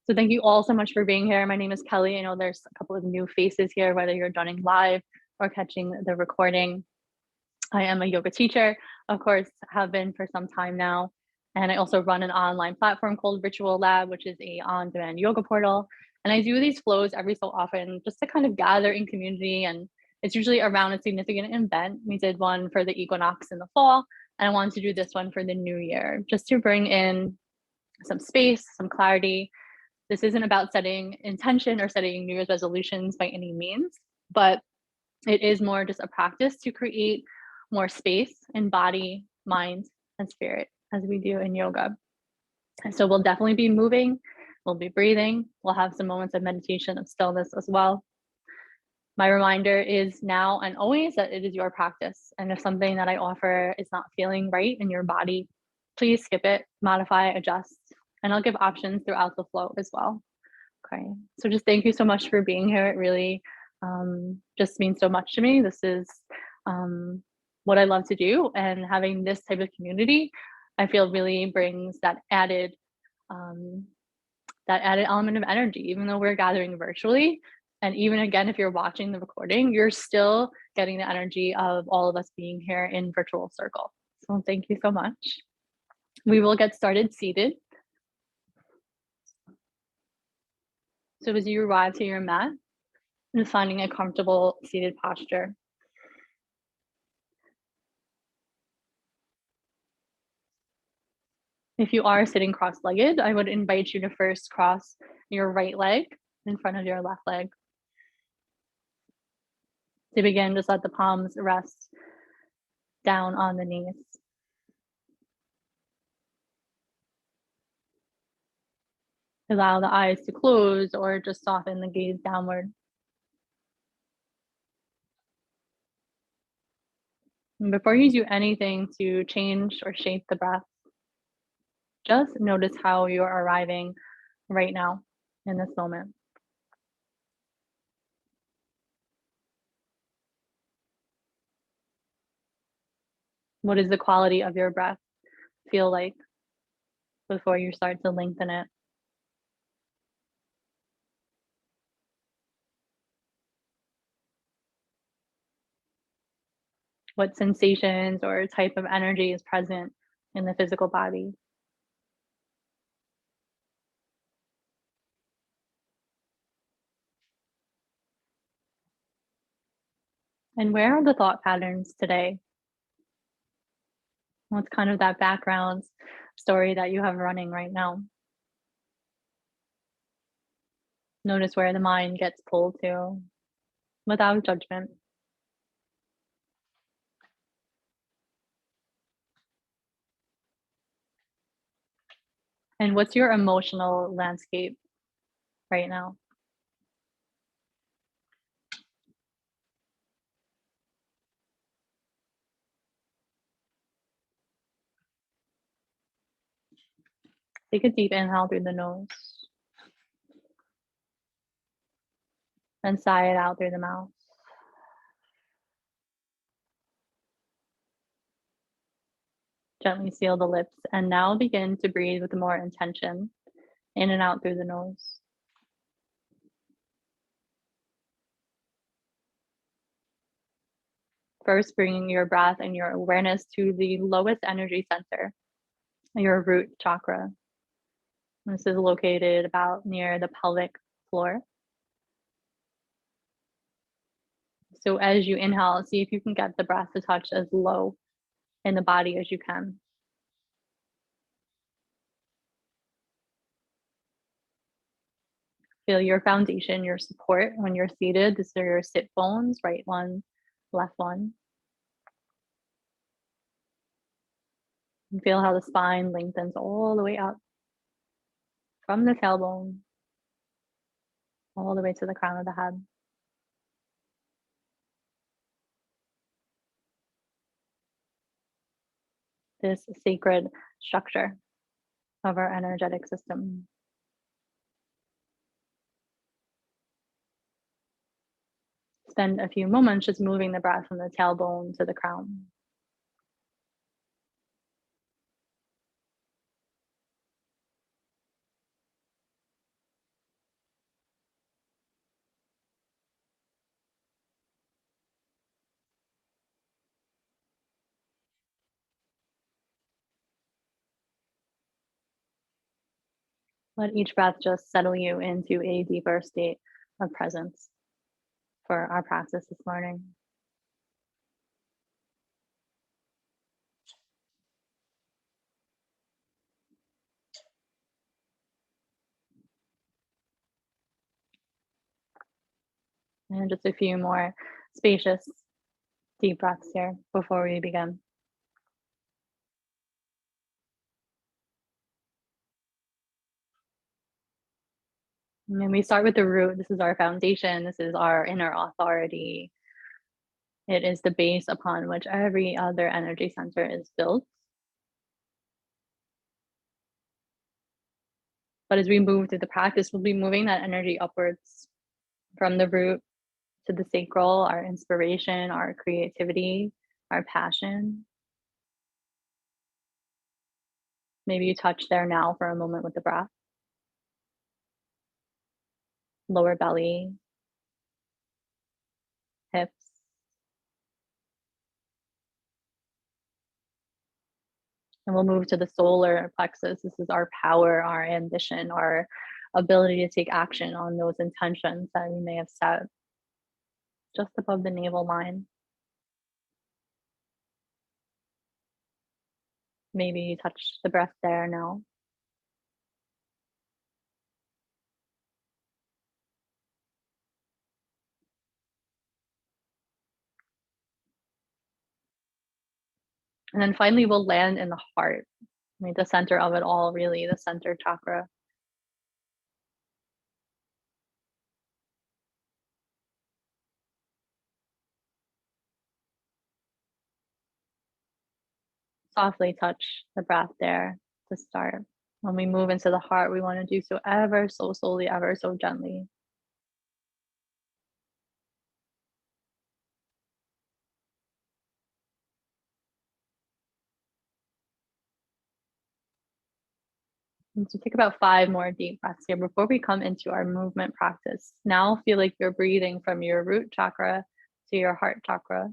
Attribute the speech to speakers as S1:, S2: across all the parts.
S1: So thank you all so much for being here. My name is Kelly. I know there's a couple of new faces here, whether you're joining live or catching the recording. I am a yoga teacher, of course, have been for some time now. And I also run an online platform called Ritual Lab, which is a on-demand yoga portal. And I do these flows every so often just to kind of gather in community. And it's usually around a significant event. We did one for the equinox in the fall, and I wanted to do this one for the new year, just to bring in some space, some clarity. This isn't about setting intention or setting New Year's resolutions by any means, but it is more just a practice to create more space in body, mind, and spirit as we do in yoga. And so we'll definitely be moving, we'll be breathing, we'll have some moments of meditation, of stillness as well. My reminder is now and always that it is your practice. And if something that I offer is not feeling right in your body, please skip it, modify, adjust, and I'll give options throughout the flow as well. Okay, so just thank you so much for being here. It really just means so much to me. This is what I love to do, and having this type of community, I feel really brings that added element of energy, even though we're gathering virtually. And even again, if you're watching the recording, you're still getting the energy of all of us being here in virtual circle. So thank you so much. We will get started seated. So as you arrive to your mat, just finding a comfortable seated posture. If you are sitting cross-legged, I would invite you to first cross your right leg in front of your left leg. To begin, just let the palms rest down on the knees. Allow the eyes to close or just soften the gaze downward. And before you do anything to change or shape the breath, just notice how you're arriving right now in this moment. What does the quality of your breath feel like before you start to lengthen it? What sensations or type of energy is present in the physical body? And where are the thought patterns today? What's kind of that background story that you have running right now? Notice where the mind gets pulled to without judgment. And what's your emotional landscape right now? Take a deep inhale through the nose and sigh it out through the mouth. Gently seal the lips, and now begin to breathe with more intention, in and out through the nose. First, bringing your breath and your awareness to the lowest energy center, your root chakra. This is located about near the pelvic floor. So as you inhale, see if you can get the breath to touch as low in the body as you can. Feel your foundation, your support when you're seated. These are your sit bones, right one, left one. And feel how the spine lengthens all the way up from the tailbone all the way to the crown of the head. This sacred structure of our energetic system. Spend a few moments just moving the breath from the tailbone to the crown. Let each breath just settle you into a deeper state of presence for our practice this morning. And just a few more spacious, deep breaths here before we begin. And we start with the root. This is our foundation. This is our inner authority. It is the base upon which every other energy center is built. But as we move through the practice, we'll be moving that energy upwards from the root to the sacral, our inspiration, our creativity, our passion. Maybe you touch there now for a moment with the breath. Lower belly, hips. And we'll move to the solar plexus. This is our power, our ambition, our ability to take action on those intentions that we may have set just above the navel line. Maybe you touch the breath there now. And then finally, we'll land in the heart, right? The center of it all, really, the center chakra. Softly touch the breath there to start. When we move into the heart, we want to do so ever so slowly, ever so gently. And so take about 5 more deep breaths here before we come into our movement practice. Now feel like you're breathing from your root chakra to your heart chakra.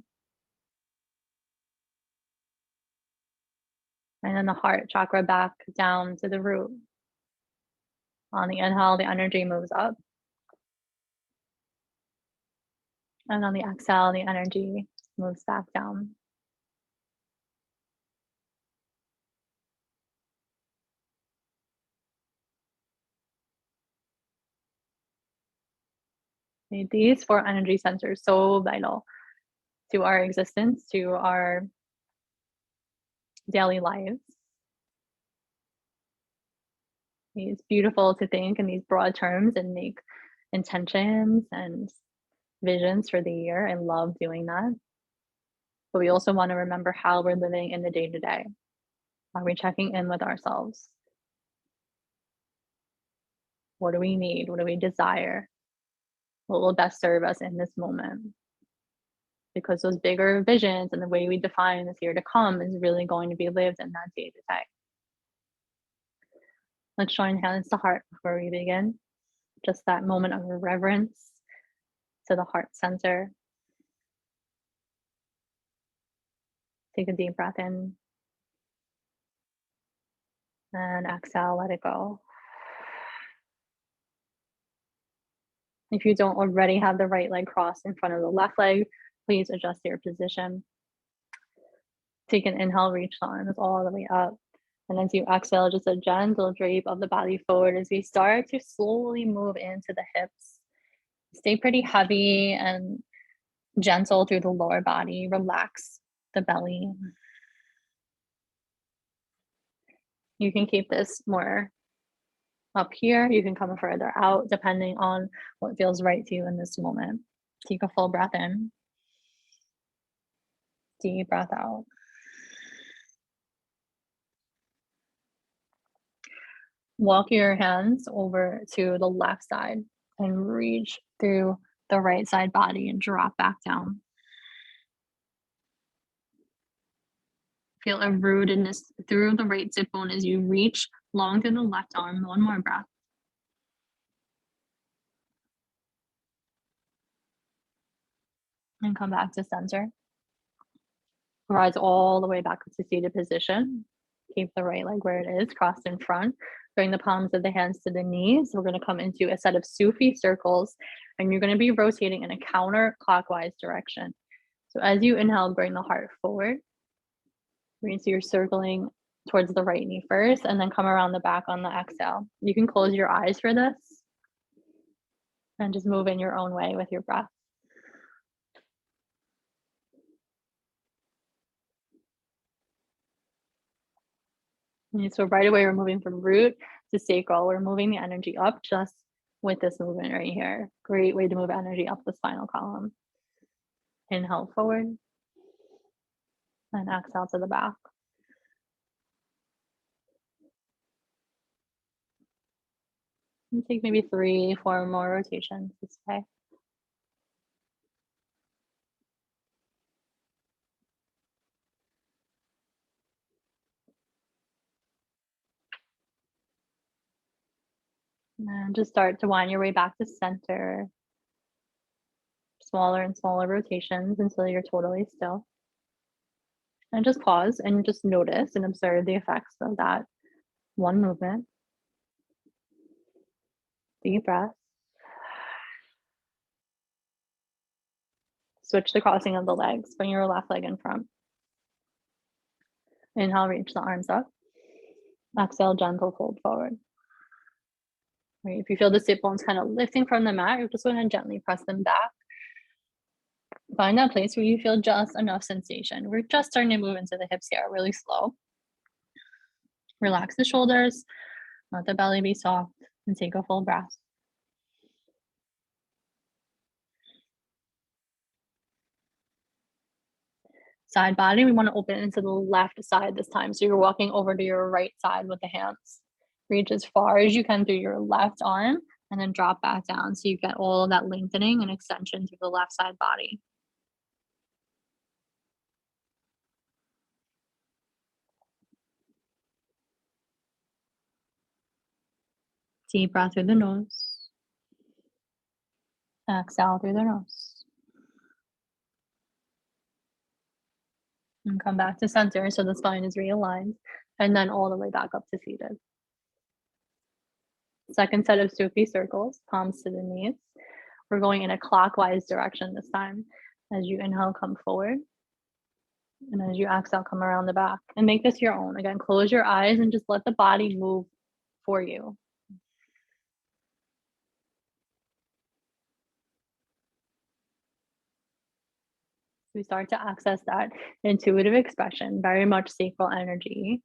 S1: And then the heart chakra back down to the root. On the inhale, the energy moves up. And on the exhale, the energy moves back down. These 4 energy centers so vital to our existence, to our daily lives. It's beautiful to think in these broad terms and make intentions and visions for the year. I love doing that. But we also want to remember how we're living in the day to day. Are we checking in with ourselves? What do we need? What do we desire? What will best serve us in this moment? Because those bigger visions and the way we define this year to come is really going to be lived in that day to day. Let's join hands to heart before we begin. Just that moment of reverence to the heart center. Take a deep breath in and exhale, let it go. If you don't already have the right leg crossed in front of the left leg, please adjust your position. Take an inhale, reach the arms all the way up. And as you exhale, just a gentle drape of the body forward as we start to slowly move into the hips. Stay pretty heavy and gentle through the lower body. Relax the belly. You can keep this more up here. You can come further out depending on what feels right to you in this moment. Take a full breath in. Deep breath out. Walk your hands over to the left side and reach through the right side body and drop back down. Feel a rootedness through the right sit bone as you reach long through the left arm. One more breath. And come back to center. Rise all the way back to seated position. Keep the right leg where it is, crossed in front. Bring the palms of the hands to the knees. We're going to come into a set of Sufi circles, and you're going to be rotating in a counterclockwise direction. So as you inhale, bring the heart forward. So you're circling towards the right knee first, and then come around the back on the exhale. You can close your eyes for this and just move in your own way with your breath. And so right away, we're moving from root to sacral. We're moving the energy up just with this movement right here. Great way to move energy up the spinal column. Inhale forward and exhale to the back. And take maybe 3, 4 more rotations this way. And just start to wind your way back to center. Smaller and smaller rotations until you're totally still. And just pause and just notice and observe the effects of that one movement. Deep breath. Switch the crossing of the legs. Bring your left leg in front. Inhale, reach the arms up. Exhale, gentle fold forward. Right, if you feel the sit bones kind of lifting from the mat, you're just going to gently press them back. Find that place where you feel just enough sensation. We're just starting to move into the hips here, really slow. Relax the shoulders, let the belly be soft, and take a full breath. Side body, we want to open into the left side this time. So you're walking over to your right side with the hands. Reach as far as you can through your left arm and then drop back down. So you get all of that lengthening and extension through the left side body. Deep breath through the nose. Exhale through the nose. And come back to center so the spine is realigned. And then all the way back up to seated. Second set of Sufi circles, palms to the knees. We're going in a clockwise direction this time. As you inhale, come forward. And as you exhale, come around the back. And make this your own. Again, close your eyes and just let the body move for you. We start to access that intuitive expression, very much sacral energy.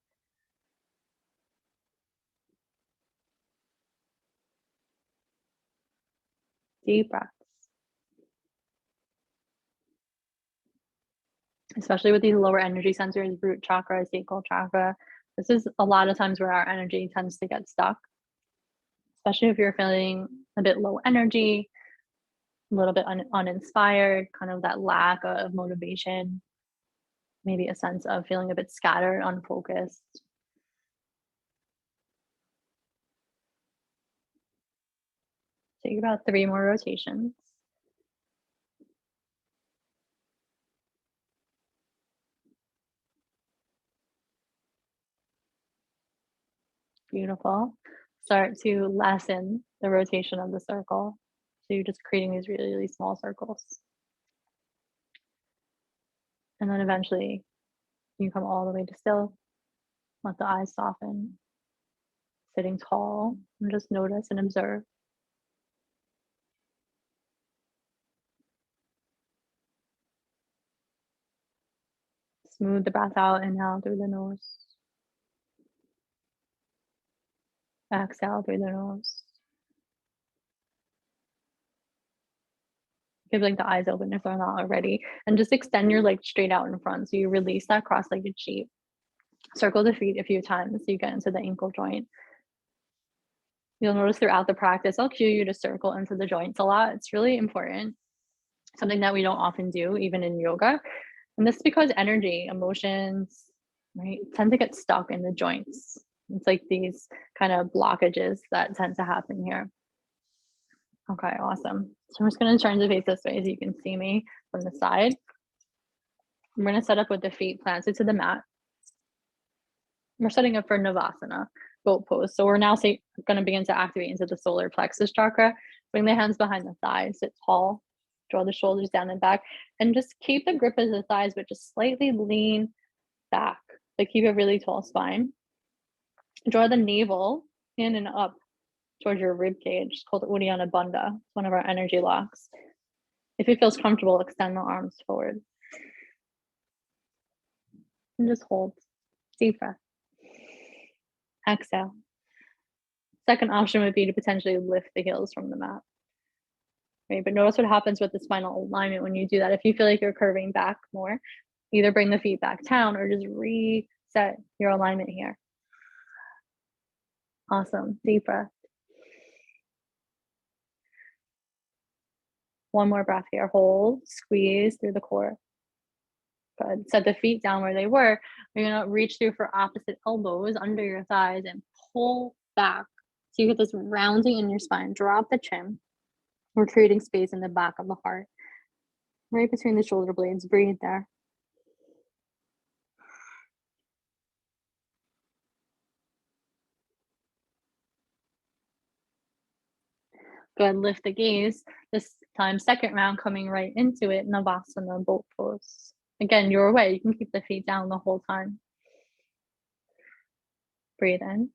S1: Deep breaths. Especially with these lower energy centers, root chakra, sacral chakra. This is a lot of times where our energy tends to get stuck, especially if you're feeling a bit low energy, a little bit uninspired, kind of that lack of motivation, maybe a sense of feeling a bit scattered, unfocused. Take about 3 more rotations. Beautiful. Start to lessen the rotation of the circle. So you're just creating these really, really small circles. And then eventually you come all the way to still. Let the eyes soften. Sitting tall and just notice and observe. Smooth the breath out, inhale through the nose. Exhale through the nose. Keep like the eyes open if they're not already. And just extend your legs straight out in front. So you release that cross-legged shape. Circle the feet a few times so you get into the ankle joint. You'll notice throughout the practice, I'll cue you to circle into the joints a lot. It's really important. Something that we don't often do, even in yoga. And this is because energy, emotions, right, tend to get stuck in the joints. It's like these kind of blockages that tend to happen here. Okay, awesome. So I'm just going to turn to face this way so you can see me from the side. I'm going to set up with the feet planted to the mat. We're setting up for Navasana. boat pose. So we're now going to begin to activate into the solar plexus chakra. Bring the hands behind the thighs, sit tall, draw the shoulders down and back, and just keep the grip of the thighs, but just slightly lean back. But keep a really tall spine. Draw the navel in and up towards your rib cage. It's called Uddiyana Bandha. It's one of our energy locks. If it feels comfortable, extend the arms forward. And just hold. Deep breath. Exhale. Second option would be to potentially lift the heels from the mat. Right? But notice what happens with the spinal alignment when you do that. If you feel like you're curving back more, either bring the feet back down or just reset your alignment here. Awesome. Deep breath. One more breath here. Hold, squeeze through the core. Good. Set the feet down where they were. You're going to reach through for opposite elbows under your thighs and pull back. So you get this rounding in your spine. Drop the chin. We're creating space in the back of the heart. Right between the shoulder blades. Breathe there. Good. Lift the gaze. This time, second round, coming right into it. Navasana, boat pose. Again, your way. You can keep the feet down the whole time. Breathe in.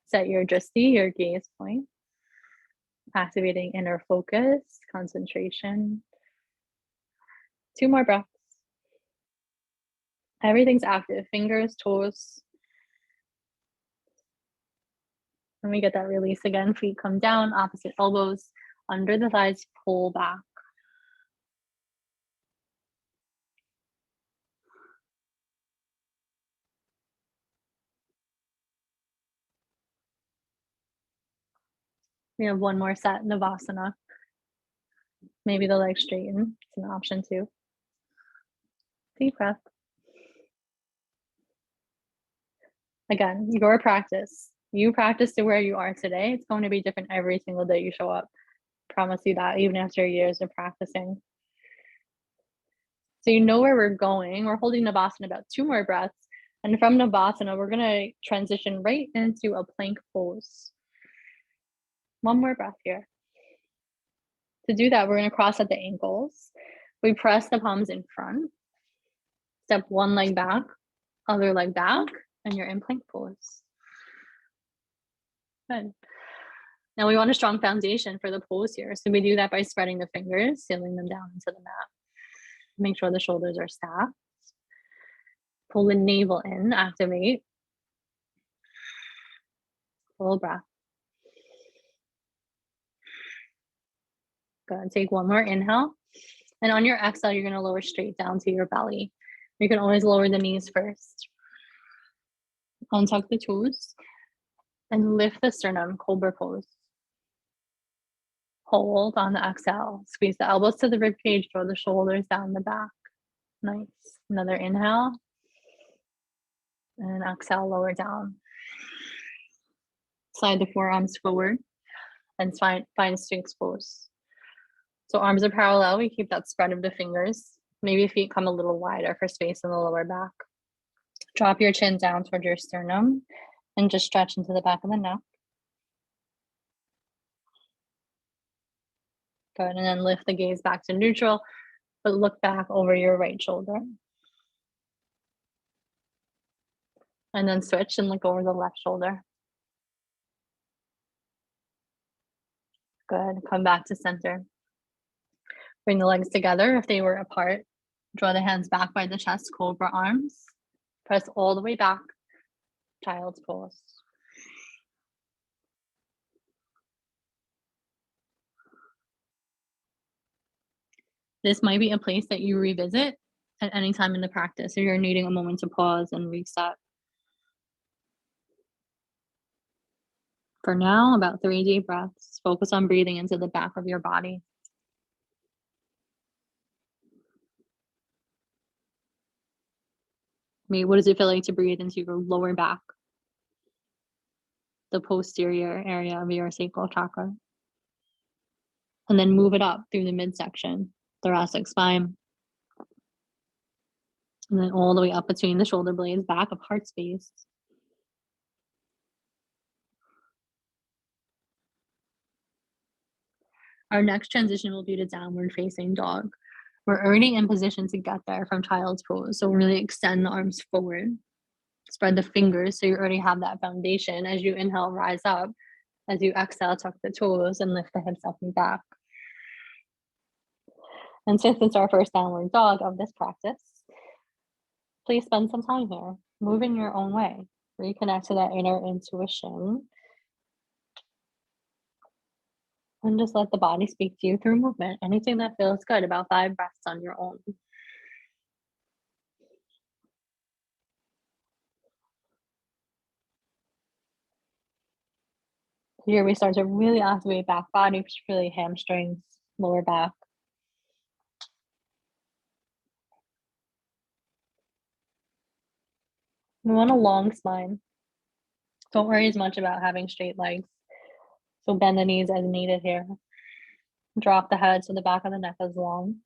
S1: Set your drishti, your gaze point. Activating inner focus, concentration. 2 more breaths. Everything's active. Fingers, toes. When we get that release again, feet come down, opposite elbows, under the thighs, pull back. We have one more set, Navasana. Maybe the legs straighten. It's an option too. Deep breath. Again, your practice. You practice to where you are today. It's going to be different every single day you show up. Promise you that, even after years of practicing. So you know where we're going. We're holding Navasana about 2 more breaths. And from Navasana, we're going to transition right into a plank pose. 1 more breath here. To do that, we're going to cross at the ankles. We press the palms in front. Step 1 leg back, other leg back, and you're in plank pose. Good. Now we want a strong foundation for the pose here. So we do that by spreading the fingers, sealing them down into the mat. Make sure the shoulders are stacked. Pull the navel in, activate. Full breath. Good. Take 1 more inhale. And on your exhale, you're going to lower straight down to your belly. You can always lower the knees first. Untuck the toes. And lift the sternum, Cobra Pose. Hold on the exhale. Squeeze the elbows to the rib cage, draw the shoulders down the back. Nice. Another inhale. And exhale, lower down. Slide the forearms forward and find Sphinx pose. So arms are parallel. We keep that spread of the fingers. Maybe feet come a little wider for space in the lower back. Drop your chin down toward your sternum and just stretch into the back of the neck. Good. And then lift the gaze back to neutral, but look back over your right shoulder. And then switch and look over the left shoulder. Good. Come back to center. Bring the legs together if they were apart. Draw the hands back by the chest, cobra arms. Press all the way back, child's pose. This might be a place that you revisit at any time in the practice, or you're needing a moment to pause and reset. For now, about 3 deep breaths. Focus on breathing into the back of your body. Maybe what does it feel like to breathe into your lower back? The posterior area of your sacral chakra. And then move it up through the midsection, thoracic spine. And then all the way up between the shoulder blades, back of heart space. Our next transition will be to downward facing dog. We're already in position to get there from child's pose. So really extend the arms forward. Spread the fingers so you already have that foundation. As you inhale, rise up. As you exhale, tuck the toes and lift the hips up and back. And since it's our first downward dog of this practice, please spend some time here. Move in your own way. Reconnect to that inner intuition. And just let the body speak to you through movement. Anything that feels good, about 5 breaths on your own. Here we start to really activate back body, particularly hamstrings, lower back. We want a long spine. Don't worry as much about having straight legs. So bend the knees as needed here. Drop the head so the back of the neck is long.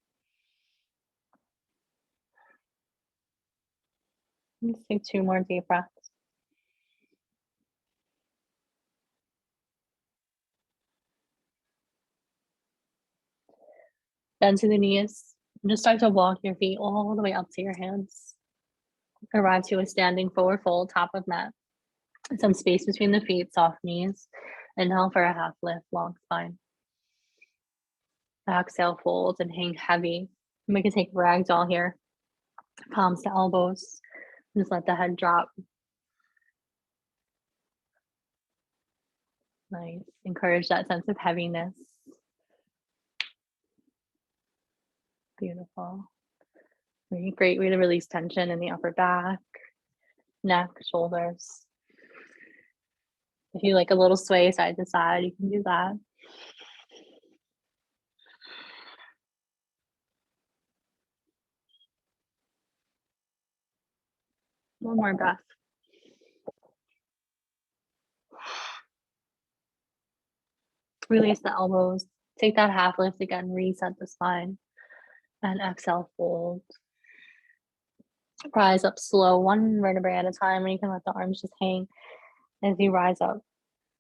S1: Let's take 2 more deep breaths. Bend to the knees. And just start to walk your feet all the way up to your hands. Arrive to a standing forward fold, top of mat. Some space between the feet, soft knees. Inhale for a half lift, long spine. Exhale, fold and hang heavy. And we can take ragdoll here. Palms to elbows. Just let the head drop. Nice. Encourage that sense of heaviness. Beautiful. Great way to release tension in the upper back, neck, shoulders. If you like a little sway side to side, you can do that. One more breath. Release the elbows. Take that half lift again, reset the spine. And exhale, fold. Rise up slow, 1 vertebrae at a time, and you can let the arms just hang as you rise up.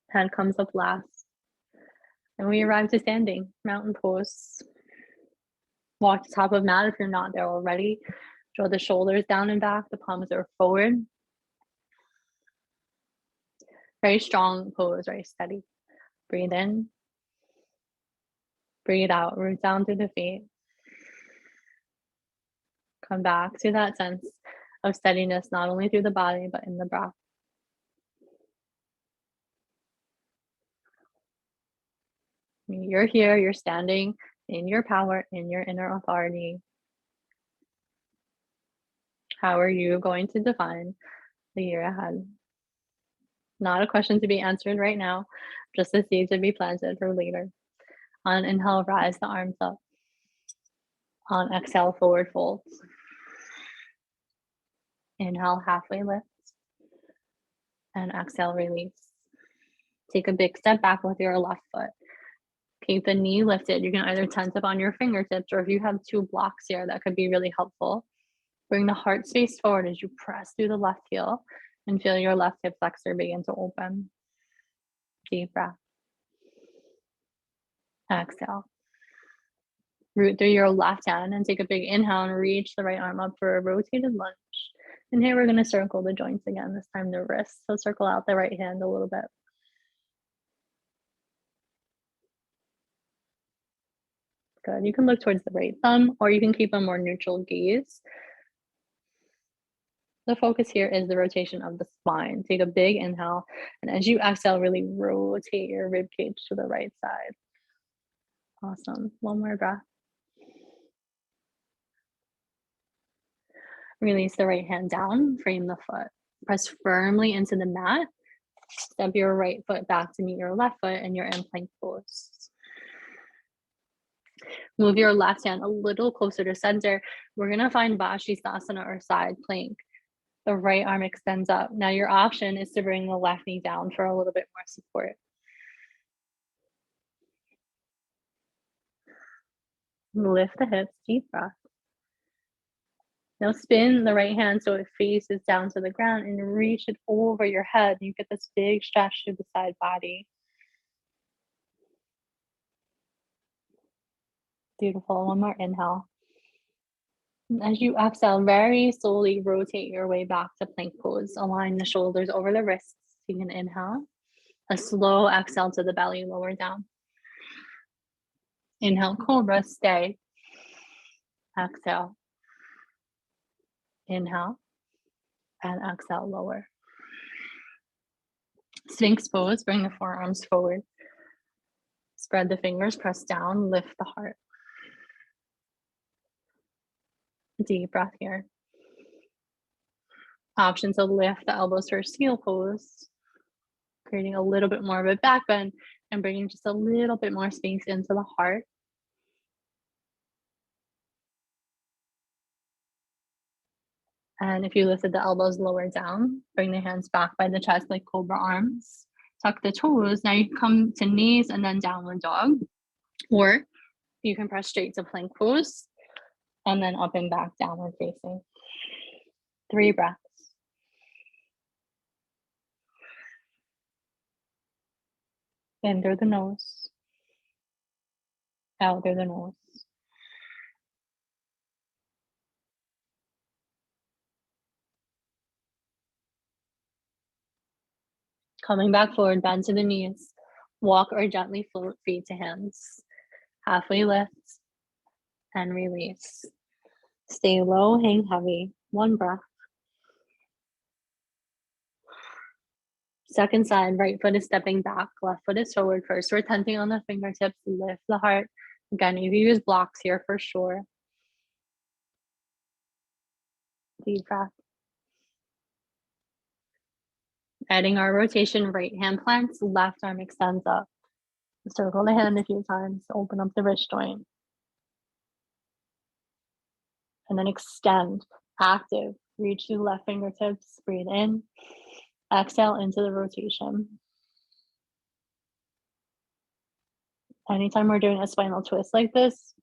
S1: Head comes up last. And we arrive to standing, mountain pose. Walk to top of mat if you're not there already. Draw the shoulders down and back, the palms are forward. Very strong pose, very steady. Breathe in. Breathe out, root down through the feet. Come back to that sense of steadiness, not only through the body, but in the breath. You're here, you're standing in your power, in your inner authority. How are you going to define the year ahead? Not a question to be answered right now, just a seed to be planted for later. On inhale, rise the arms up. On exhale, forward fold. Inhale, halfway lift. And exhale, release. Take a big step back with your left foot. Keep the knee lifted. You can either tense up on your fingertips, or if you have 2 blocks here, that could be really helpful. Bring the heart space forward as you press through the left heel and feel your left hip flexor begin to open. Deep breath. Exhale. Root through your left hand and take a big inhale and reach the right arm up for a rotated lunge. And here we're going to circle the joints again, this time the wrists. So circle out the right hand a little bit. Good. You can look towards the right thumb, or you can keep a more neutral gaze. The focus here is the rotation of the spine. Take a big inhale, and as you exhale, really rotate your rib cage to the right side. Awesome. 1 more breath. Release the right hand down, frame the foot. Press firmly into the mat. Step your right foot back to meet your left foot, and you're in plank pose. Move your left hand a little closer to center. We're going to find Vashisthasana or side plank. The right arm extends up. Now your option is to bring the left knee down for a little bit more support. Lift the hips, deep breath. Now spin the right hand so it faces down to the ground and reach it over your head. You get this big stretch through the side body. Beautiful. One more inhale. As you exhale, very slowly rotate your way back to plank pose. Align the shoulders over the wrists. You can inhale. A slow exhale to the belly, lower down. Inhale, cobra, stay. Exhale. Inhale. And exhale, lower. Sphinx pose, bring the forearms forward. Spread the fingers, press down, lift the heart. Deep breath here. Option to lift the elbows for seal pose, creating a little bit more of a back bend and bringing just a little bit more space into the heart. And if you lifted the elbows lower down, bring the hands back by the chest like cobra arms. Tuck the toes. Now you can come to knees and then downward dog. Or you can press straight to plank pose and then up and back, downward facing. 3 breaths. In through the nose. Out through the nose. Coming back forward, bend to the knees. Walk or gently float feet to hands. Halfway lift and release. Stay low, hang heavy. 1 breath. Second side, right foot is stepping back, left foot is forward first. We're tenting on the fingertips, lift the heart. Again, you can use blocks here for sure. Deep breath. Adding our rotation, right hand plants, left arm extends up. Circle the hand a few times, open up the wrist joint. And then extend, active. Reach through left fingertips, breathe in. Exhale into the rotation. Anytime we're doing a spinal twist like this,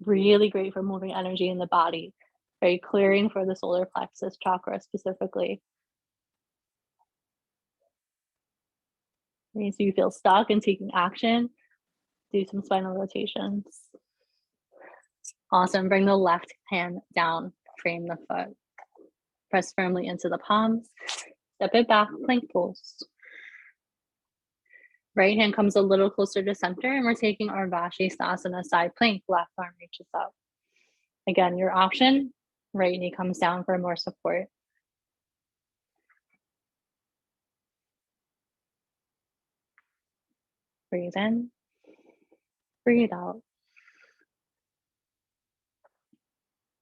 S1: really great for moving energy in the body. Very clearing for the solar plexus chakra specifically. So you feel stuck and taking action, do some spinal rotations. Awesome. Bring the left hand down, frame the foot. Press firmly into the palms. Step it back, plank pose. Right hand comes a little closer to center, and we're taking our Vashisthasana side plank. Left arm reaches up. Again, your option, right knee comes down for more support. Breathe in, breathe out.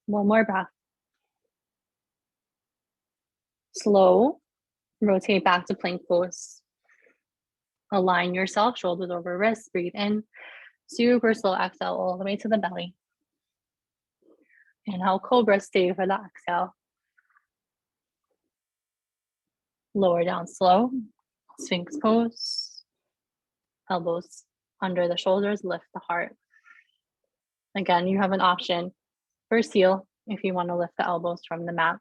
S1: 1 more breath. Slow, rotate back to plank pose. Align yourself, shoulders over wrists, breathe in. Super slow exhale all the way to the belly. Inhale, cobra, stay for the exhale. Lower down slow, Sphinx pose. Elbows under the shoulders, lift the heart. Again, you have an option for seal if you want to lift the elbows from the mat.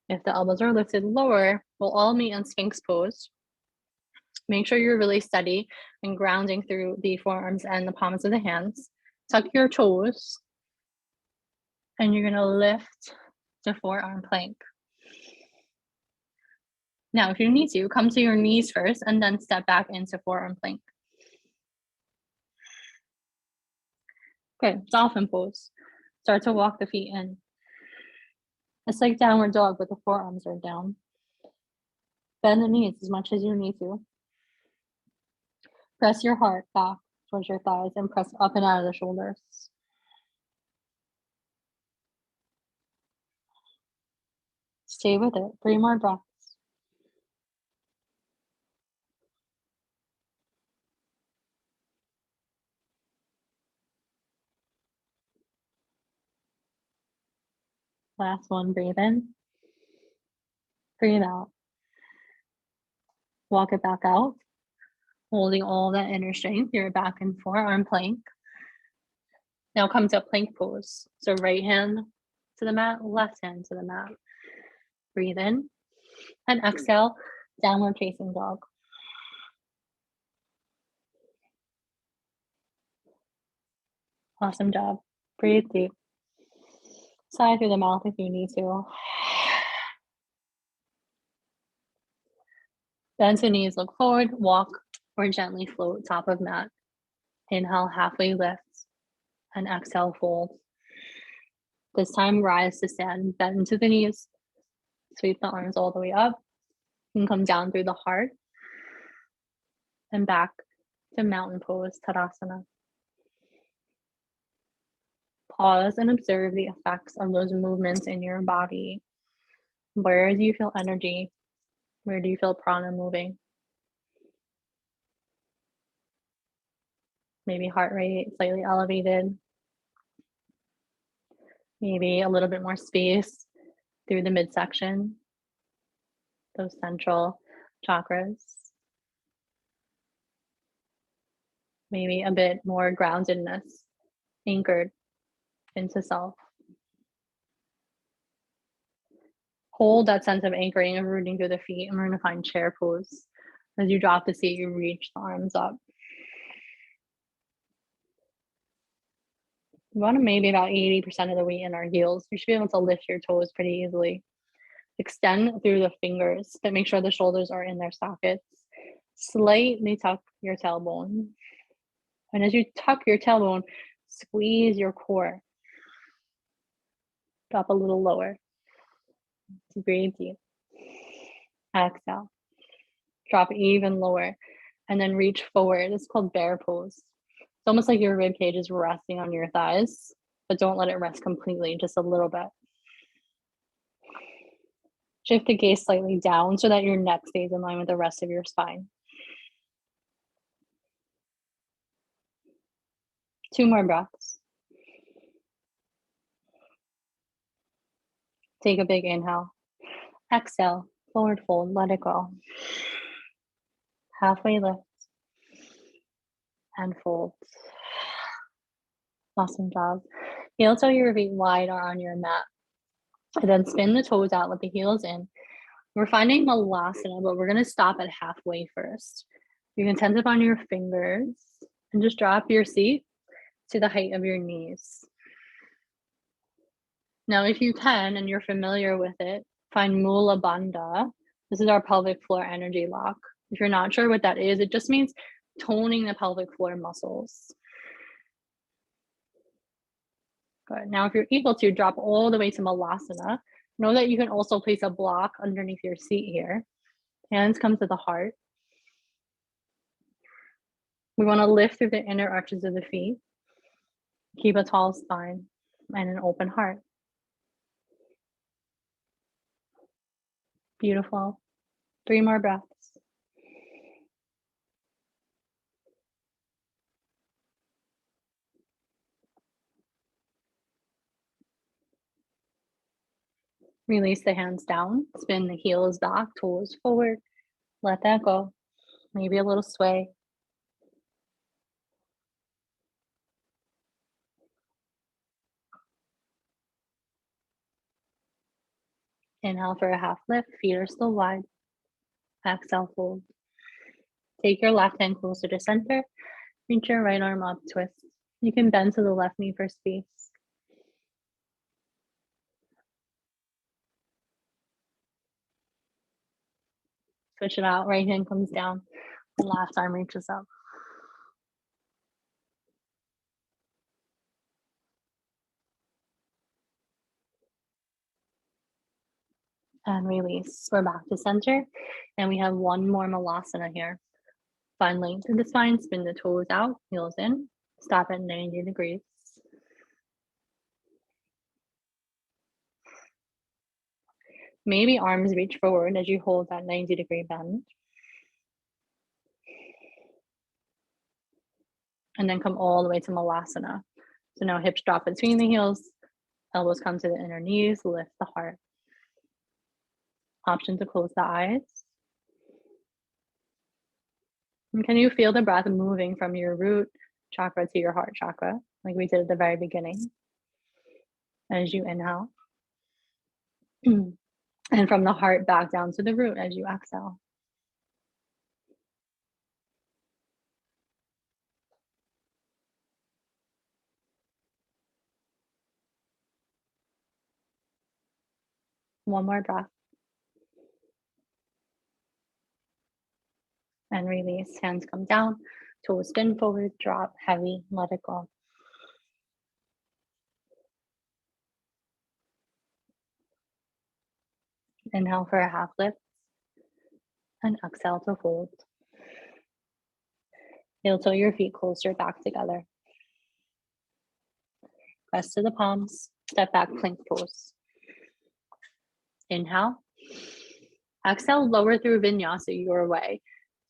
S1: If the elbows are lifted lower, we'll all meet in Sphinx pose. Make sure you're really steady and grounding through the forearms and the palms of the hands. Tuck your toes, and you're gonna lift to forearm plank. Now, if you need to, come to your knees first and then step back into forearm plank. Okay, dolphin pose. Start to walk the feet in. It's like downward dog, but the forearms are down. Bend the knees as much as you need to. Press your heart back towards your thighs and press up and out of the shoulders. Stay with it. 3 more breaths. Last one, breathe in. Breathe out. Walk it back out. Holding all that inner strength, you're back in forearm plank. Now come to plank pose. So right hand to the mat, left hand to the mat. Breathe in and exhale, downward facing dog. Awesome job. Breathe deep. Sigh through the mouth if you need to. Bend to knees, look forward, walk, or gently float top of mat. Inhale, halfway lift, and exhale, fold. This time, rise to stand, bend to the knees, sweep the arms all the way up, and come down through the heart, and back to mountain pose, Tadasana. Pause and observe the effects of those movements in your body. Where do you feel energy? Where do you feel prana moving? Maybe heart rate slightly elevated. Maybe a little bit more space through the midsection, those central chakras. Maybe a bit more groundedness, anchored into self. Hold that sense of anchoring and rooting through the feet, and we're going to find chair pose. As you drop the seat, you reach the arms up. You want to maybe about 80% of the weight in our heels. You should be able to lift your toes pretty easily. Extend through the fingers, but make sure the shoulders are in their sockets. Slightly tuck your tailbone. And as you tuck your tailbone, squeeze your core. Drop a little lower. Breathe deep. Exhale. Drop even lower. And then reach forward. It's called bear pose. It's almost like your rib cage is resting on your thighs, but don't let it rest completely, just a little bit. Shift the gaze slightly down so that your neck stays in line with the rest of your spine. 2 more breaths. Take a big inhale. Exhale, forward fold, let it go. Halfway lift and fold. Awesome job. Heel toe your feet wide or on your mat. And then spin the toes out, let the heels in. We're finding Malasana, but we're going to stop at halfway first. You can tense up on your fingers and just drop your seat to the height of your knees. Now, if you can, and you're familiar with it, find Mula Bandha. This is our pelvic floor energy lock. If you're not sure what that is, it just means toning the pelvic floor muscles. Good. Now, if you're able to, drop all the way to Malasana. Know that you can also place a block underneath your seat here. Hands come to the heart. We want to lift through the inner arches of the feet. Keep a tall spine and an open heart. Beautiful. 3 more breaths. Release the hands down, spin the heels back, toes forward. Let that go. Maybe a little sway. Inhale for a half lift, feet are still wide. Exhale, fold. Take your left hand closer to center. Reach your right arm up, twist. You can bend to the left knee for space. Switch it out, right hand comes down, left arm reaches up. And release. We're back to center. And we have 1 more Malasana here. Find length in the spine, spin the toes out, heels in. Stop at 90 degrees. Maybe arms reach forward as you hold that 90-degree bend. And then come all the way to Malasana. So now hips drop between the heels, elbows come to the inner knees, lift the heart. Option to close the eyes. And can you feel the breath moving from your root chakra to your heart chakra, like we did at the very beginning? As you inhale. And from the heart back down to the root as you exhale. One more breath. And release. Hands come down. Toes spin forward, drop, heavy, let it go. Inhale for a half lift. And exhale to fold. Heel toe your feet closer back together. Press to the palms. Step back, plank pose. Inhale. Exhale, lower through Vinyasa your way.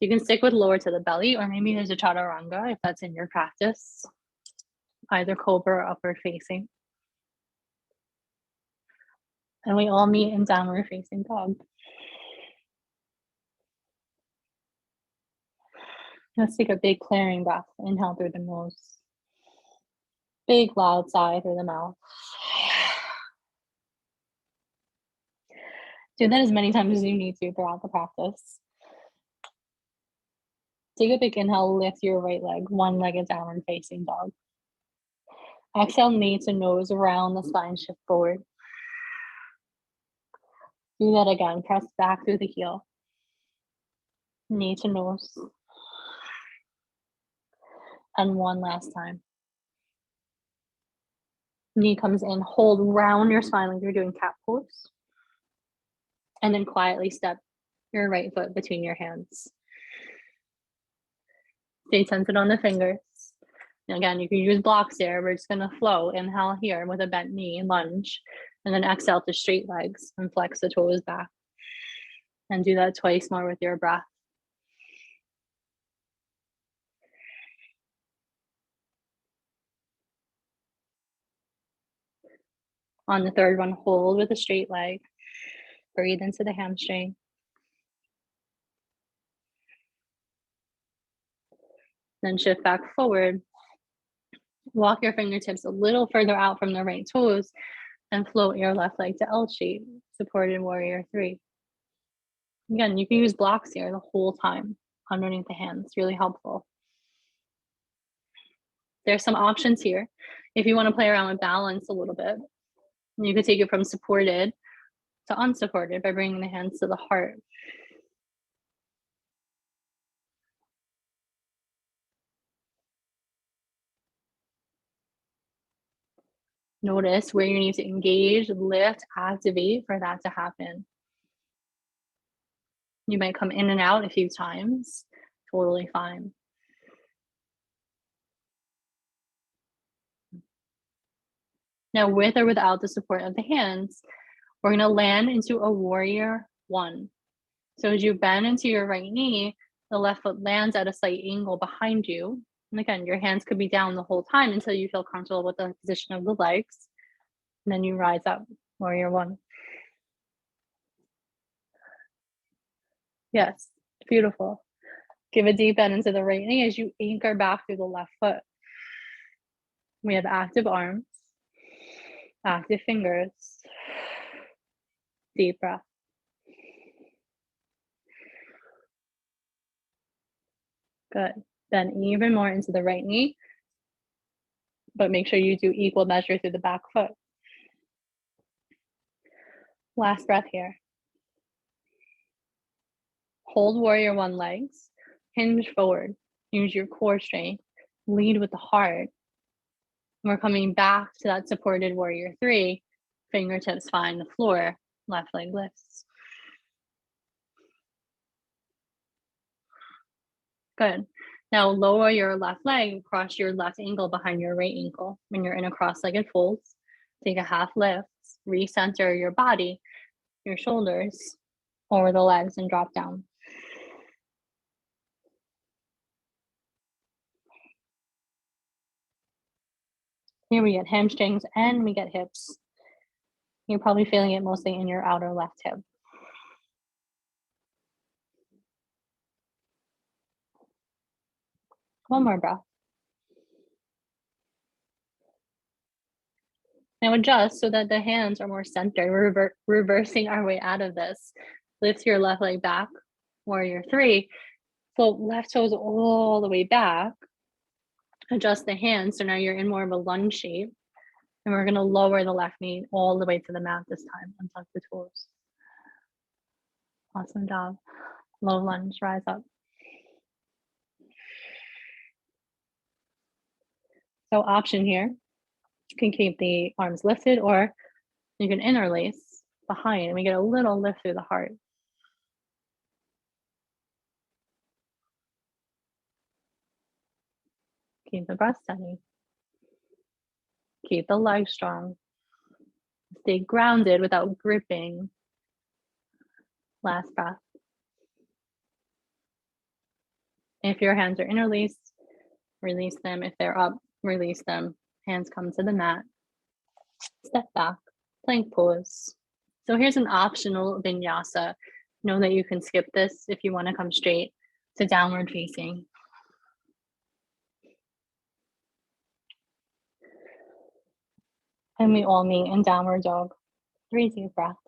S1: You can stick with lower to the belly, or maybe there's a chaturanga if that's in your practice. Either cobra or upward facing. And we all meet in downward facing dog. Let's take a big clearing breath. Inhale through the nose. Big loud sigh through the mouth. Do that as many times as you need to throughout the practice. Take a big inhale, lift your right leg, one-legged downward facing dog. Exhale, knee to nose around the spine, shift forward. Do that again, press back through the heel. Knee to nose. And one last time. Knee comes in, hold round your spine like you're doing cat pose. And then quietly step your right foot between your hands. Stay centered on the fingers. And again, you can use blocks here. We're just gonna flow. Inhale here with a bent knee, lunge. And then exhale to straight legs and flex the toes back. And do that twice more with your breath. On the third one, hold with a straight leg. Breathe into the hamstring. Then shift back forward. Walk your fingertips a little further out from the right toes and float your left leg to L shape, supported warrior 3. Again, you can use blocks here the whole time underneath the hands, really helpful. There's some options here. If you want to play around with balance a little bit, you could take it from supported to unsupported by bringing the hands to the heart. Notice where you need to engage, lift, activate for that to happen. You might come in and out a few times, totally fine. Now, with or without the support of the hands, we're gonna land into a warrior 1. So as you bend into your right knee, the left foot lands at a slight angle behind you. And again, your hands could be down the whole time until you feel comfortable with the position of the legs. And then you rise up, warrior 1. Yes, beautiful. Give a deep bend into the right knee as you anchor back through the left foot. We have active arms, active fingers, deep breath. Good. Then even more into the right knee, but make sure you do equal measure through the back foot. Last breath here. Hold warrior 1 legs, hinge forward, use your core strength, lead with the heart. We're coming back to that supported warrior 3, fingertips find the floor, left leg lifts. Good. Now lower your left leg, cross your left ankle behind your right ankle. When you're in a cross-legged fold, take a half lift, recenter your body, your shoulders over the legs and drop down. Here we get hamstrings and we get hips. You're probably feeling it mostly in your outer left hip. One more breath. Now adjust so that the hands are more centered. We're reversing our way out of this. Lift your left leg back, warrior 3. Float left toes all the way back. Adjust the hands, so now you're in more of a lunge shape. And we're going to lower the left knee all the way to the mat this time. Untuck the toes. Awesome job. Low lunge, rise up. So option here, you can keep the arms lifted or you can interlace behind and we get a little lift through the heart. Keep the breath steady. Keep the legs strong. Stay grounded without gripping. Last breath. If your hands are interlaced, release them. If they're up, release them. Hands come to the mat. Step back, plank pose. So here's an optional vinyasa. Know that you can skip this if you want to come straight to downward facing. And we all meet in downward dog. 3 deep breaths.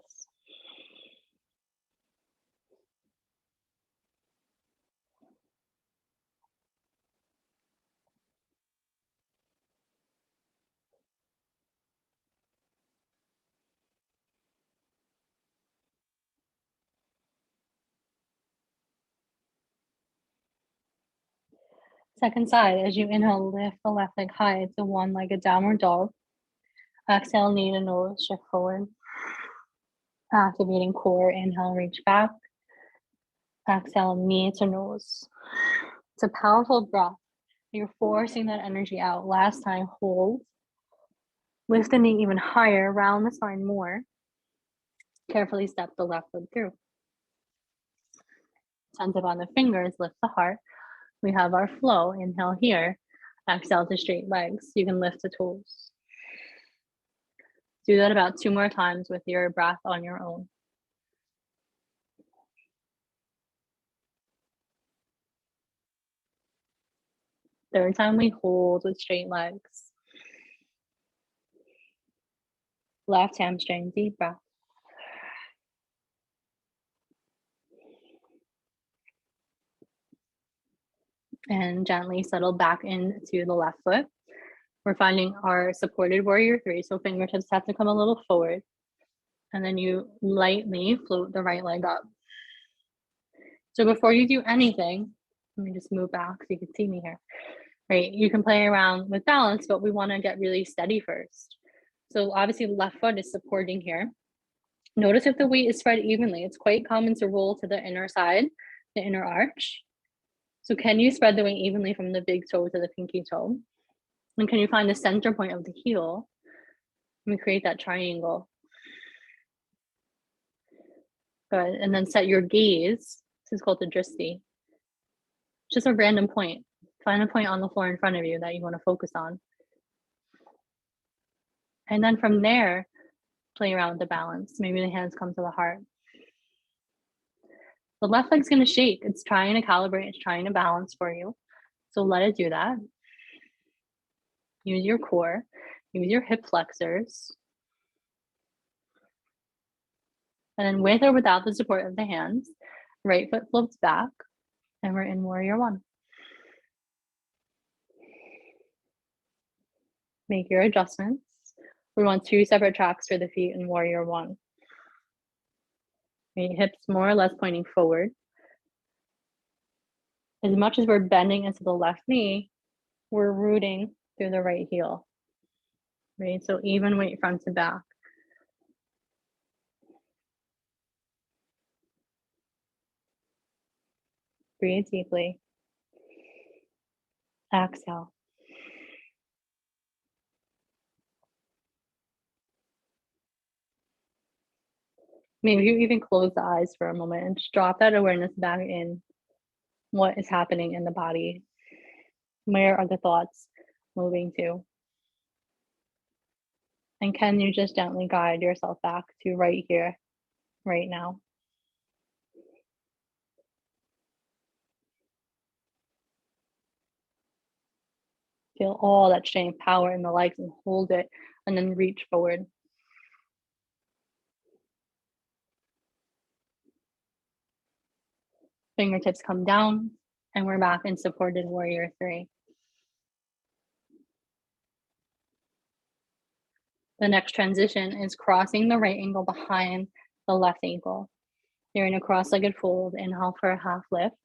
S1: Second side, as you inhale, lift the left leg high to one-legged downward dog. Exhale, knee to nose, shift forward. Activating core, inhale, reach back. Exhale, knee to nose. It's a powerful breath. You're forcing that energy out. Last time, hold. Lift the knee even higher, round the spine more. Carefully step the left foot through. Attentive on the fingers, lift the heart. We have our flow. Inhale here. Exhale to straight legs. You can lift the toes. Do that about 2 more times with your breath on your own. Third time we hold with straight legs. Left hamstring, deep breath. And gently settle back into the left foot. We're finding our supported warrior 3. So fingertips have to come a little forward. And then you lightly float the right leg up. So before you do anything, let me just move back so you can see me here. Right, you can play around with balance, but we want to get really steady first. So obviously the left foot is supporting here. Notice if the weight is spread evenly. It's quite common to roll to the inner side, the inner arch. So can you spread the weight evenly from the big toe to the pinky toe? And can you find the center point of the heel? And we create that triangle. Good, and then set your gaze. This is called the dristi. Just a random point. Find a point on the floor in front of you that you want to focus on. And then from there, play around with the balance. Maybe the hands come to the heart. The left leg's going to shake. It's trying to calibrate. It's trying to balance for you. So let it do that. Use your core. Use your hip flexors. And then with or without the support of the hands, right foot floats back. And we're in warrior 1. Make your adjustments. We want 2 separate tracks for the feet in warrior 1. Okay, hips more or less pointing forward. As much as we're bending into the left knee, we're rooting through the right heel. Right, so even weight front to back. Breathe deeply. Exhale. Maybe you even close the eyes for a moment and just drop that awareness back in. What is happening in the body? Where are the thoughts moving to? And can you just gently guide yourself back to right here, right now? Feel all that strength, power in the legs and hold it, and then reach forward. Fingertips come down, and we're back in supported warrior 3. The next transition is crossing the right ankle behind the left ankle. You're in a cross-legged fold. Inhale for a half lift.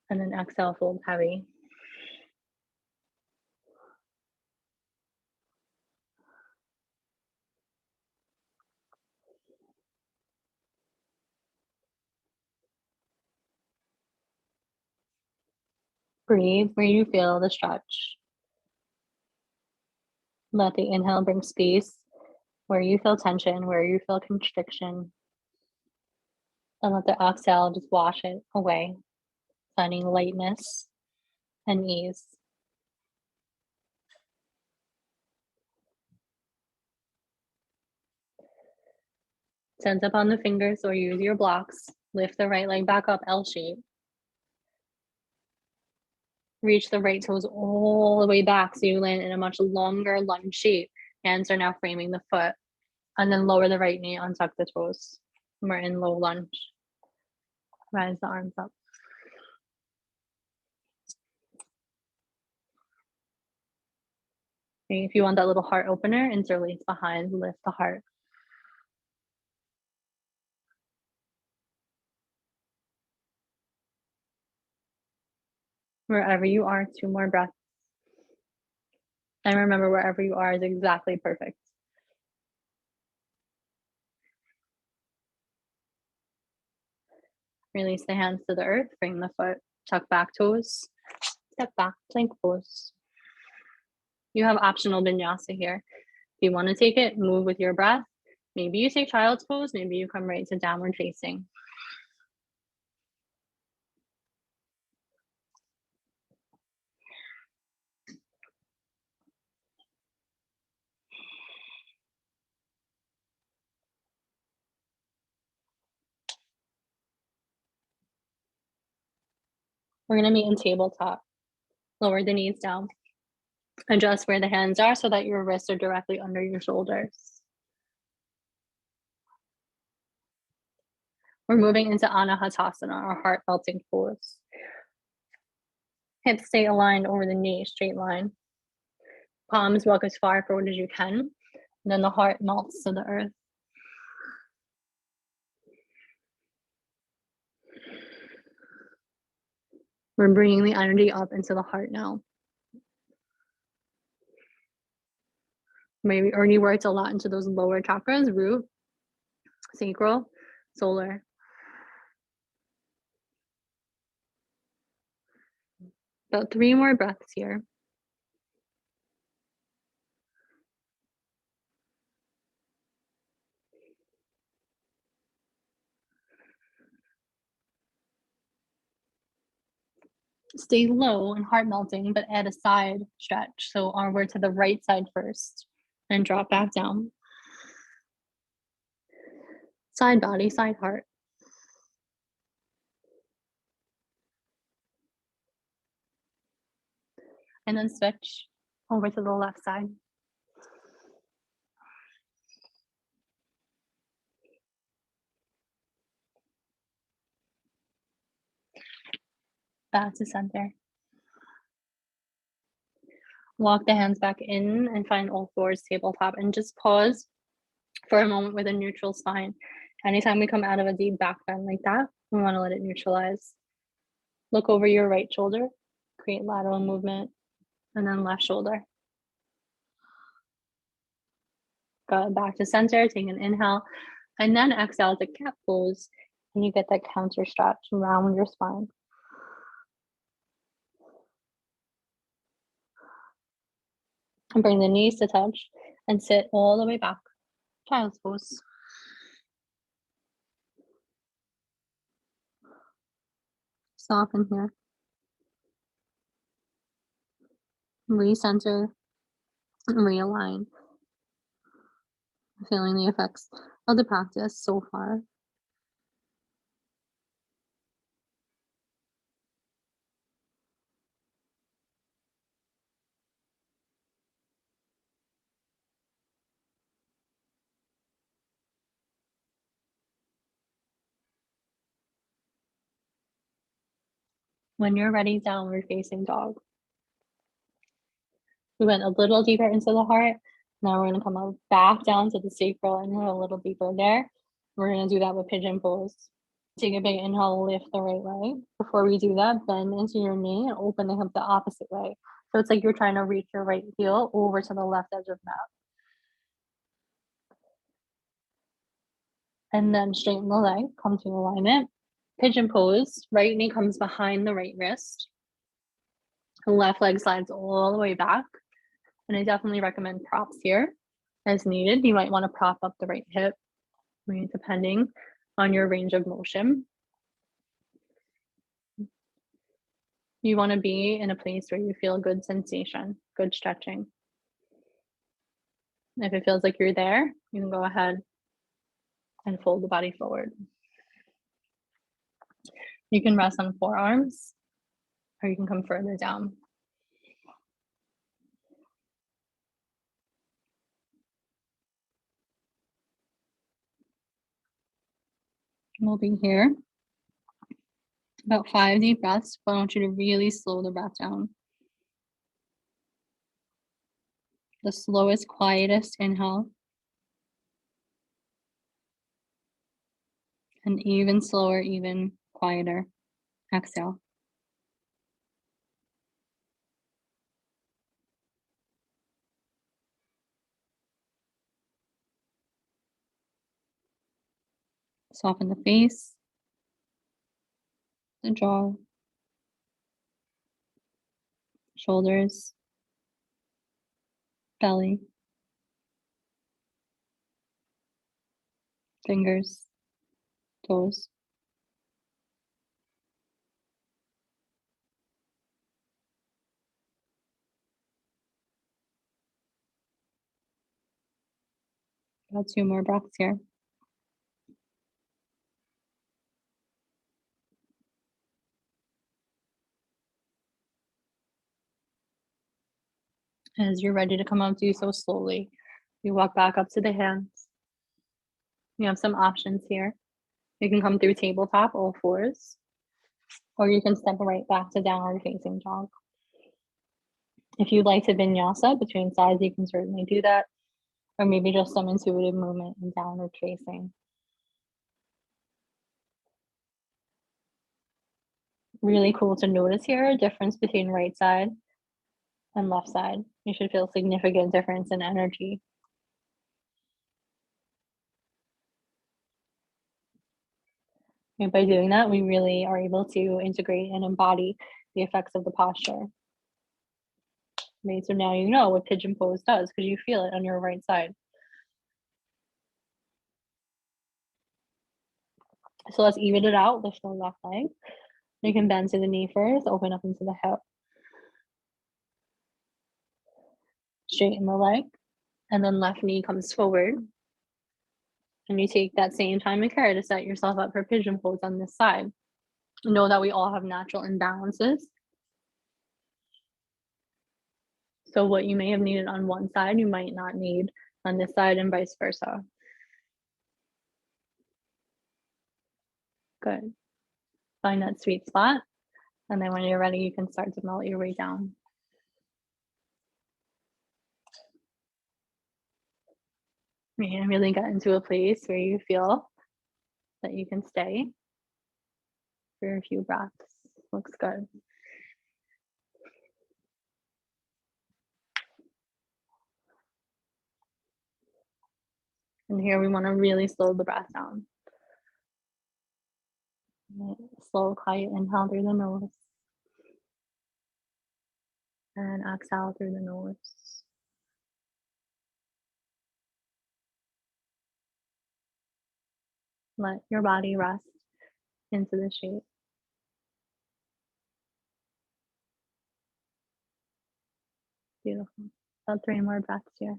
S1: And then exhale, fold heavy. Breathe where you feel the stretch. Let the inhale bring space where you feel tension, where you feel constriction. And let the exhale just wash it away, finding lightness and ease. Sense up on the fingers or use your blocks. Lift the right leg back up, L shape. Reach the right toes all the way back so you land in a much longer lunge shape. Hands are now framing the foot. And then lower the right knee, untuck the toes. We're in low lunge. Rise the arms up. Okay, if you want that little heart opener, interlace behind, lift the heart. Wherever you are, 2 more breaths. And remember, wherever you are is exactly perfect. Release the hands to the earth, bring the foot, tuck back toes, step back, plank pose. You have optional vinyasa here. If you want to take it, move with your breath. Maybe you take child's pose, maybe you come right to downward facing. We're going to meet in tabletop. Lower the knees down. Adjust where the hands are so that your wrists are directly under your shoulders. We're moving into Anahatasana, our heart melting pose. Hips stay aligned over the knee, straight line. Palms walk as far forward as you can. And then the heart melts to the earth. We're bringing the energy up into the heart now. Maybe already worked a lot into those lower chakras, root, sacral, solar. About 3 more breaths here. Stay low and heart melting, but add a side stretch. So onward to the right side first and drop back down. Side body, side heart. And then switch over to the left side. Back to center. Walk the hands back in and find all fours tabletop and just pause for a moment with a neutral spine. Anytime we come out of a deep back bend like that, we want to let it neutralize. Look over your right shoulder, create lateral movement, and then left shoulder. Go back to center, take an inhale, and then exhale to cat pose, and you get that counter stretch around your spine. And bring the knees to touch and sit all the way back. Child's pose. Soften here. Recenter, realign. Feeling the effects of the practice so far. When you're ready, downward facing dog. We went a little deeper into the heart, Now we're gonna come up back down to the sacral, inhale a little deeper there. We're gonna do that with pigeon pose. Take a big inhale, lift the right leg. Before we do that, bend into your knee and open the hip the opposite way. So it's like you're trying to reach your right heel over to the left edge of the mat. And then straighten the leg, come to alignment. Pigeon pose, right knee comes behind the right wrist. The left leg slides all the way back. And I definitely recommend props here as needed. You might want to prop up the right hip, depending on your range of motion. You want to be in a place where you feel good sensation, good stretching. If it feels like you're there, you can go ahead and fold the body forward. You can rest on forearms, or you can come further down. We'll be here about 5 deep breaths, but I want you to really slow the breath down. The slowest, quietest inhale, and even slower, even quieter exhale. Soften the face, the jaw, shoulders, belly, fingers, toes. Got 2 more breaths here. As you're ready to come up, do so slowly. You walk back up to the hands. You have some options here. You can come through tabletop, all fours, or you can step right back to downward facing dog. If you'd like to vinyasa between sides, you can certainly do that, or maybe just some intuitive movement in downward facing. Really cool to notice here, difference between right side and left side. You should feel significant difference in energy. And by doing that, we really are able to integrate and embody the effects of the posture. Okay, so now you know what pigeon pose does because you feel it on your right side. So let's even it out, lift the left leg. You can bend to the knee first, open up into the hip. Straighten the leg, and then left knee comes forward. And you take that same time and care to set yourself up for pigeon pose on this side. Know that we all have natural imbalances. So what you may have needed on one side, you might not need on this side, and vice versa. Good. Find that sweet spot. And then when you're ready, you can start to melt your way down. You can really get into a place where you feel that you can stay for a few breaths. Looks good. And here we want to really slow the breath down. Slow, quiet inhale through the nose. And exhale through the nose. Let your body rest into the shape. Beautiful. About 3 more breaths here.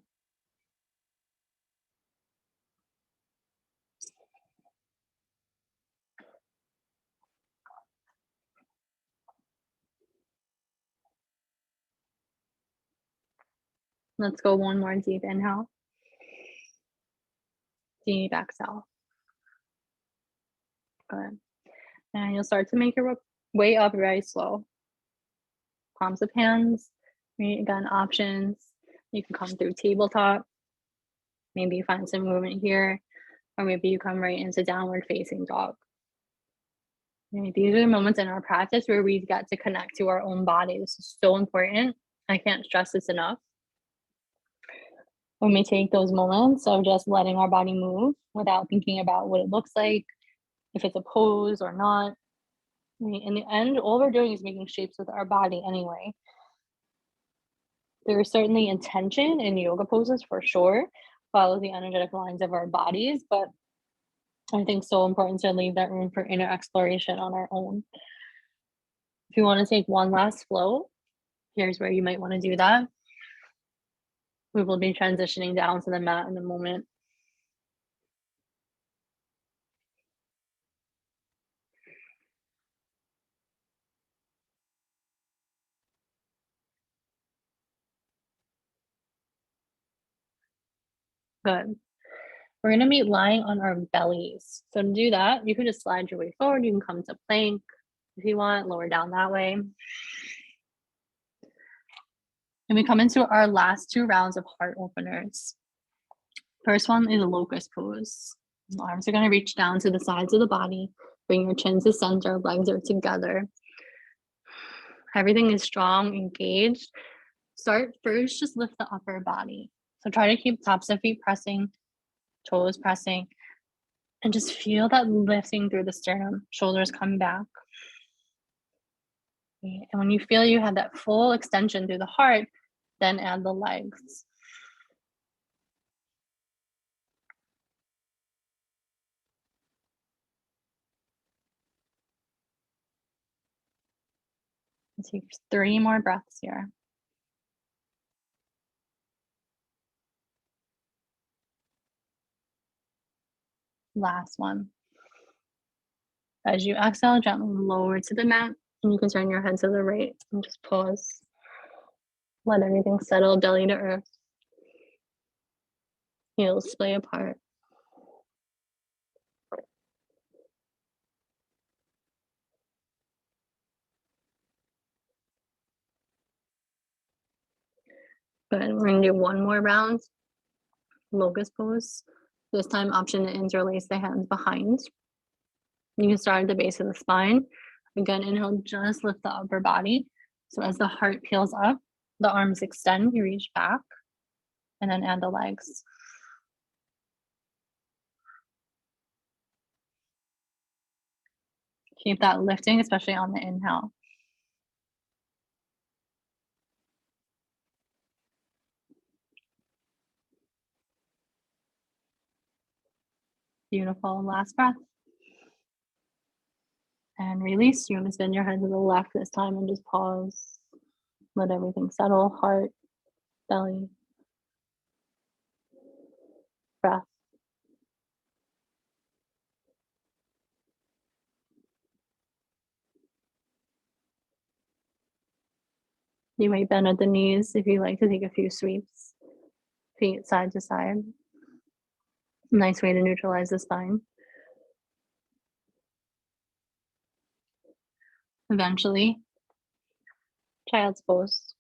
S1: Let's go 1 more deep inhale. Deep exhale. Good. And you'll start to make your way up very slow. Palms of hands. Again, options. You can come through tabletop, Maybe you find some movement here, or maybe you come right into downward facing dog. Right? These are the moments in our practice where we get to connect to our own body. This is so important. I can't stress this enough. When we take those moments of just letting our body move without thinking about what it looks like, if it's a pose or not. In the end, all we're doing is making shapes with our body anyway. There is certainly intention in yoga poses for sure, follow the energetic lines of our bodies, but I think so important to leave that room for inner exploration on our own. If you want to take one last flow, here's where you might want to do that. We will be transitioning down to the mat in a moment. Good. We're going to be lying on our bellies. So to do that, you can just slide your way forward. You can come to plank if you want, lower down that way. And we come into our last 2 rounds of heart openers. First one is a locust pose. The arms are going to reach down to the sides of the body. Bring your chin to center, legs are together. Everything is strong, engaged. Start first, just lift the upper body. So try to keep tops of feet pressing, toes pressing, and just feel that lifting through the sternum, shoulders come back. And when you feel you have that full extension through the heart, then add the legs. Take 3 more breaths here. Last one. As you exhale, gently lower to the mat, and you can turn your head to the right and just pause. Let everything settle, belly to earth. Heels splay apart. Good. We're going to do 1 more round. Locust pose. This time, option to interlace the hands behind. You can start at the base of the spine. Again, inhale, just lift the upper body. So as the heart peels up, the arms extend, you reach back, and then add the legs. Keep that lifting, especially on the inhale. Beautiful. Last breath. And release. You're going to spin your head to the left this time and just pause. Let everything settle. Heart, belly, breath. You might bend at the knees if you like to take a few sweeps. Feet side to side. Nice way to neutralize the spine. Eventually, child's pose.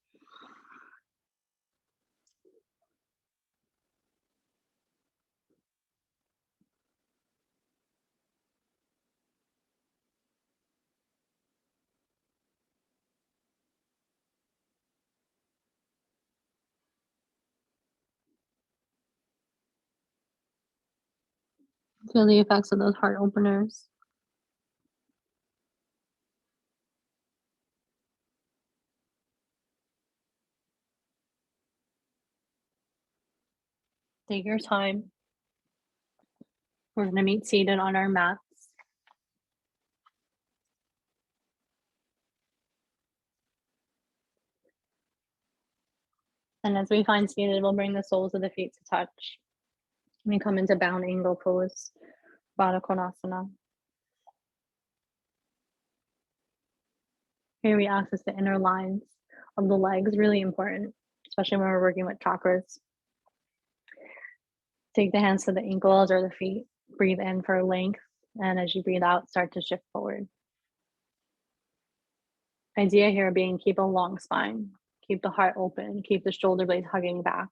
S1: Feel the effects of those heart openers. Take your time. We're going to meet seated on our mats. And as we find seated, we'll bring the soles of the feet to touch. We come into bound angle pose, Baddha Konasana. Here we access the inner lines of the legs, really important, especially when we're working with chakras. Take the hands to the ankles or the feet. Breathe in for length. And as you breathe out, start to shift forward. Idea here being keep a long spine. Keep the heart open. Keep the shoulder blades hugging back.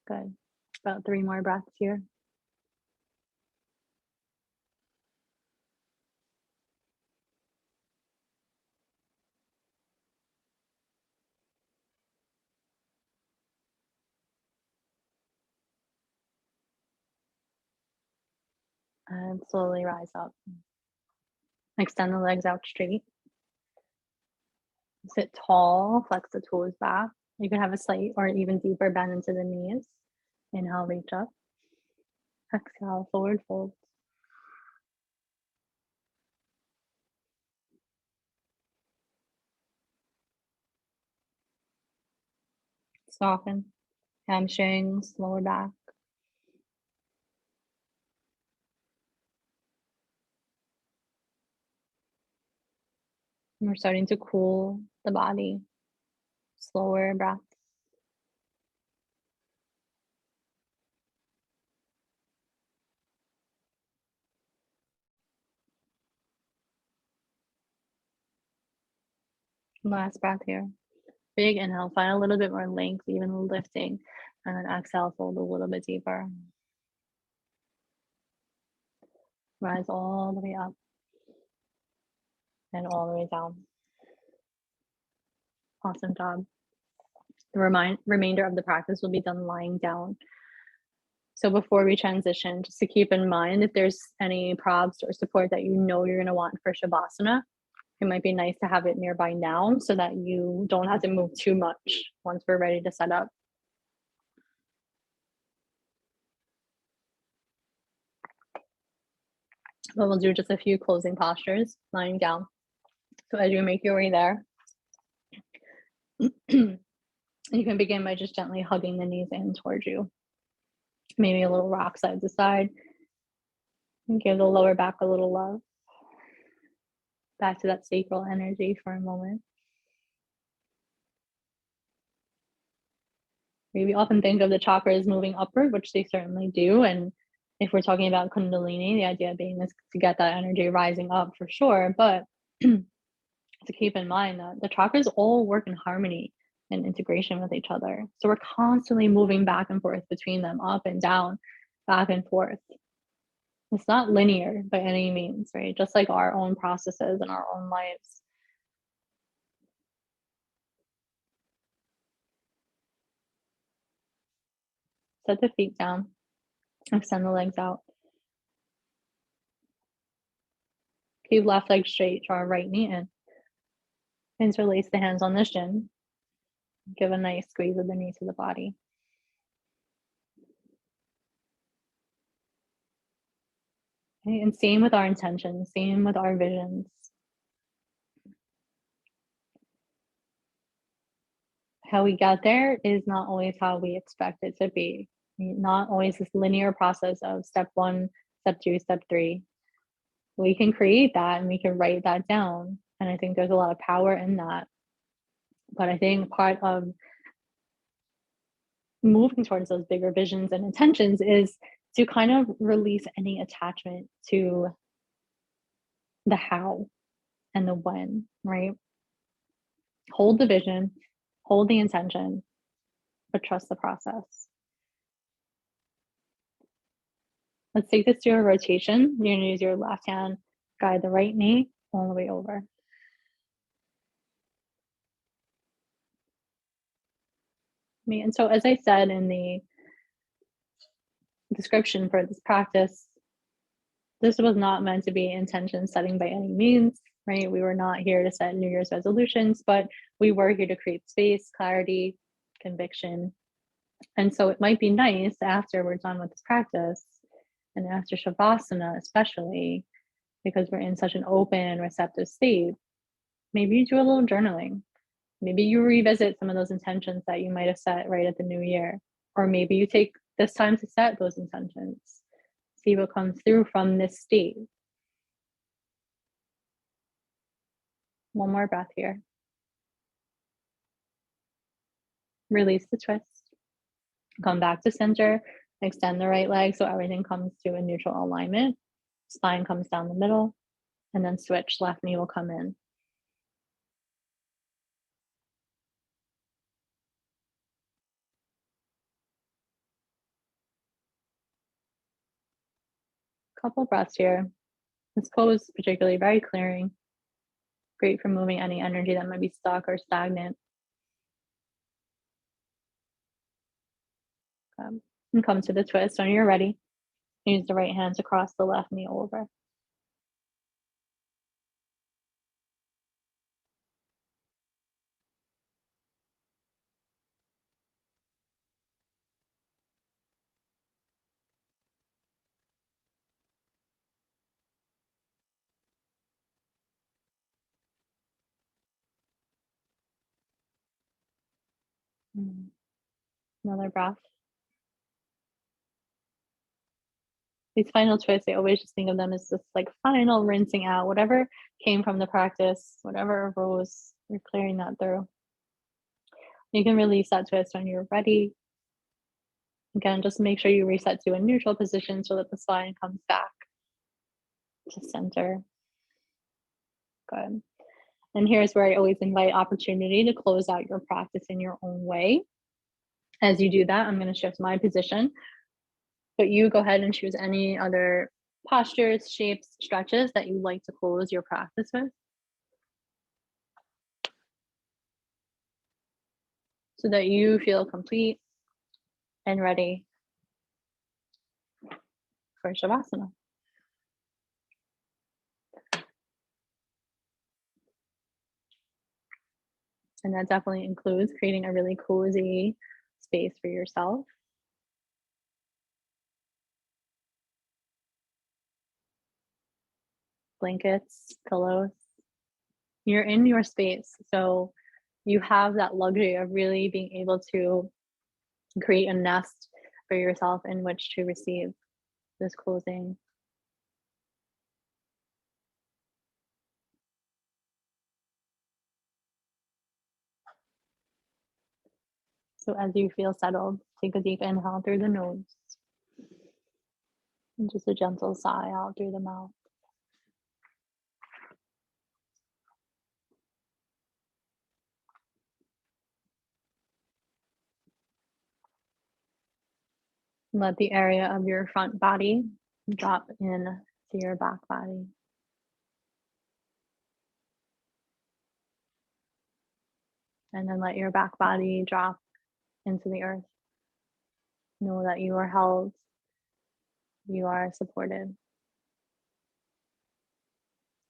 S1: Good. About 3 more breaths here. And slowly rise up. Extend the legs out straight. Sit tall, flex the toes back. You can have a slight or even deeper bend into the knees. Inhale, reach up. Exhale, forward fold. Soften. Hamstrings, lower back. And we're starting to cool the body. Slower breaths. Last breath here. Big inhale, find a little bit more length, even lifting. And then exhale, fold a little bit deeper. Rise all the way up and all the way down. Awesome job. The remainder of the practice will be done lying down. So before we transition, just to keep in mind, if there's any props or support that you know you're going to want for Shavasana, it might be nice to have it nearby now so that you don't have to move too much once we're ready to set up. But we'll do just a few closing postures, lying down. So as you make your way there, you can begin by just gently hugging the knees in towards you. Maybe a little rock side to side. And give the lower back a little love. Back to that sacral energy for a moment. We often think of the chakras moving upward, which they certainly do. And if we're talking about Kundalini, the idea being is to get that energy rising up for sure. But to keep in mind that the chakras all work in harmony and integration with each other. So we're constantly moving back and forth between them, up and down, back and forth. It's not linear by any means, right? Just like our own processes and our own lives. Set the feet down, extend the legs out. Keep left leg straight, draw right knee in. Interlace the hands on the shin. Give a nice squeeze of the knee to the body. Okay, and same with our intentions, same with our visions. How we get there is not always how we expect it to be. Not always this linear process of step 1, step 2, step 3. We can create that and we can write that down. And I think there's a lot of power in that. But I think part of moving towards those bigger visions and intentions is to kind of release any attachment to the how and the when, right? Hold the vision, hold the intention, but trust the process. Let's take this to a rotation. You're going to use your left hand, guide the right knee all the way over. And so, as I said in the description for this practice, this was not meant to be intention setting by any means, right? We were not here to set New Year's resolutions, but we were here to create space, clarity, conviction. And so it might be nice after we're done with this practice and after Shavasana, especially because we're in such an open, receptive state, maybe you do a little journaling. Maybe you revisit some of those intentions that you might have set right at the new year, or maybe you take this time to set those intentions. See what comes through from this state. One more breath here. Release the twist. Come back to center. Extend the right leg so everything comes to a neutral alignment. Spine comes down the middle. And then switch. Left knee will come in. Couple breaths here. This pose particularly very clearing, great for moving any energy that might be stuck or stagnant. And come to the twist. When you're ready, use the right hand to cross the left knee over. Another breath. These final twists, I always just think of them as this like final rinsing out, whatever came from the practice, whatever arose, you're clearing that through. You can release that twist when you're ready. Again, just make sure you reset to a neutral position so that the spine comes back to center. Good. And here's where I always invite opportunity to close out your practice in your own way. As you do that, I'm going to shift my position, but you go ahead and choose any other postures, shapes, stretches that you like to close your practice with, so that you feel complete and ready for Shavasana. And that definitely includes creating a really cozy space for yourself. Blankets, pillows. You're in your space, so you have that luxury of really being able to create a nest for yourself in which to receive this closing. So as you feel settled, take a deep inhale through the nose and just a gentle sigh out through the mouth. Let the area of your front body drop in to your back body. And then let your back body drop into the earth. Know that you are held, you are supported,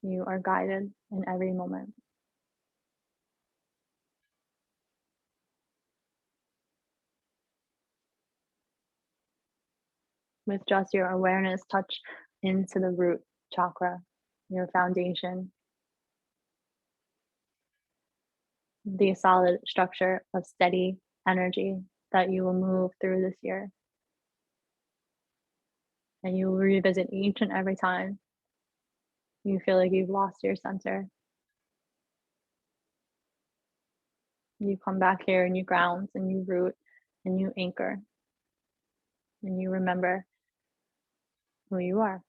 S1: you are guided in every moment. With just your awareness, touch into the root chakra, your foundation, the solid structure of steady energy that you will move through this year. And you will revisit each and every time you feel like you've lost your center. You come back here and you ground and you root and you anchor and you remember who you are.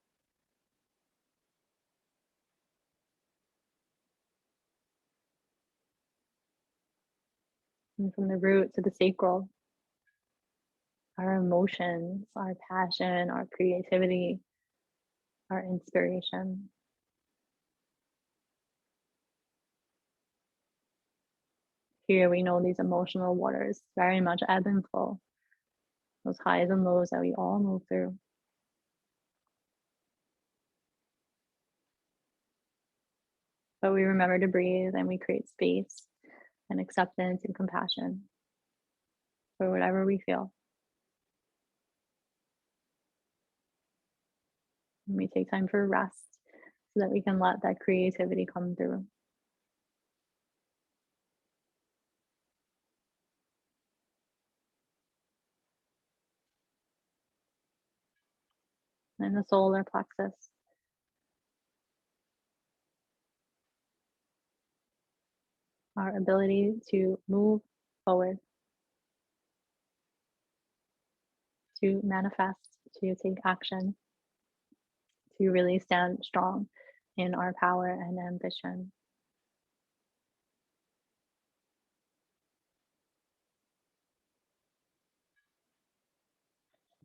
S1: And from the root to the sacral, our emotions, our passion, our creativity, our inspiration. Here we know these emotional waters very much ebb and flow, those highs and lows that we all move through. But we remember to breathe and we create space and acceptance and compassion for whatever we feel. And we take time for rest so that we can let that creativity come through. And the solar plexus. Our ability to move forward, to manifest, to take action, to really stand strong in our power and ambition.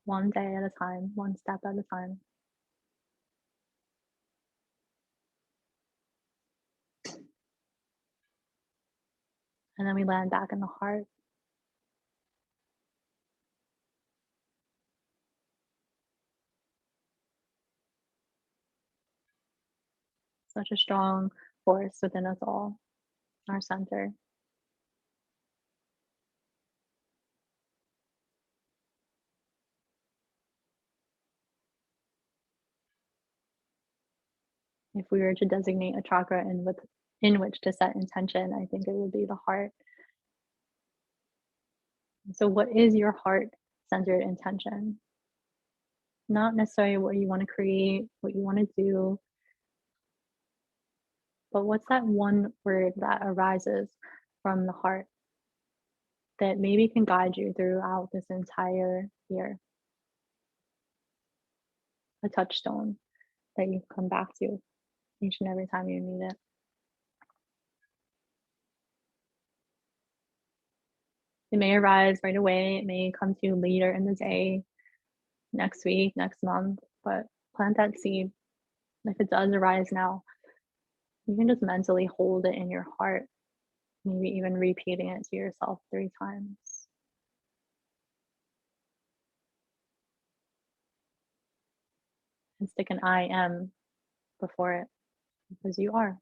S1: One day at a time, one step at a time. And then we land back in the heart. Such a strong force within us all, our center. If we were to designate a chakra in which to set intention, I think it would be the heart. So, what is your heart centered intention? Not necessarily what you want to create, what you want to do, but what's that one word that arises from the heart that maybe can guide you throughout this entire year? A touchstone that you come back to each and every time you need it. It may arise right away, it may come to you later in the day, next week, next month, but plant that seed. If it does arise now, you can just mentally hold it in your heart, maybe even repeating it to yourself 3 times. And stick an I am before it because you are.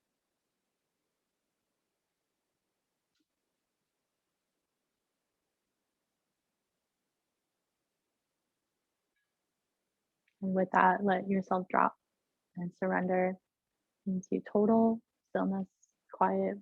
S1: And with that, let yourself drop and surrender into total stillness, quiet,